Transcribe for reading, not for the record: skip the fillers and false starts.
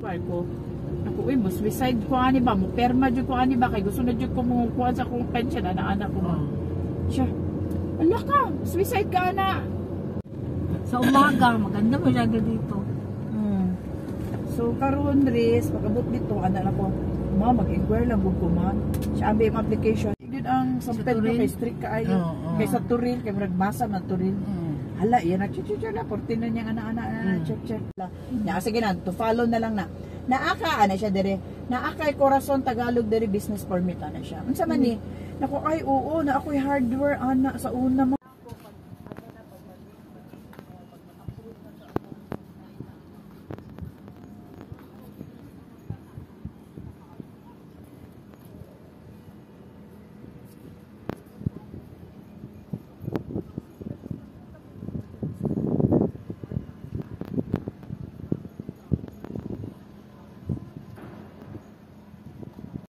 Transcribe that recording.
ko. Ako, mo suicide ko ani ba? Mo perma jud ko ani ba? Kay gusto na jud ko mo kuha sa kong pension anak ko ba. Siya. Ala ka, suicide ka na. Sa umaga, maganda mo siya dito. So karon res pagabot dito ana na ko. Mag-inquire lang gud ko man. Siya ambi ang application. Yun ang sampet ko kay strict kaayo. Kay sa Turil kay murag masa man Turil. Hala, yan na chuchucha na 14 na niyang anak-anak na check. Na sige na, to follow na lang na. Naaka ana siya dire. Naaka Corazon Tagalog dire business permit ana siya. Unsa man ni? Nako ay oo na ako'y hardware ana sa una mo.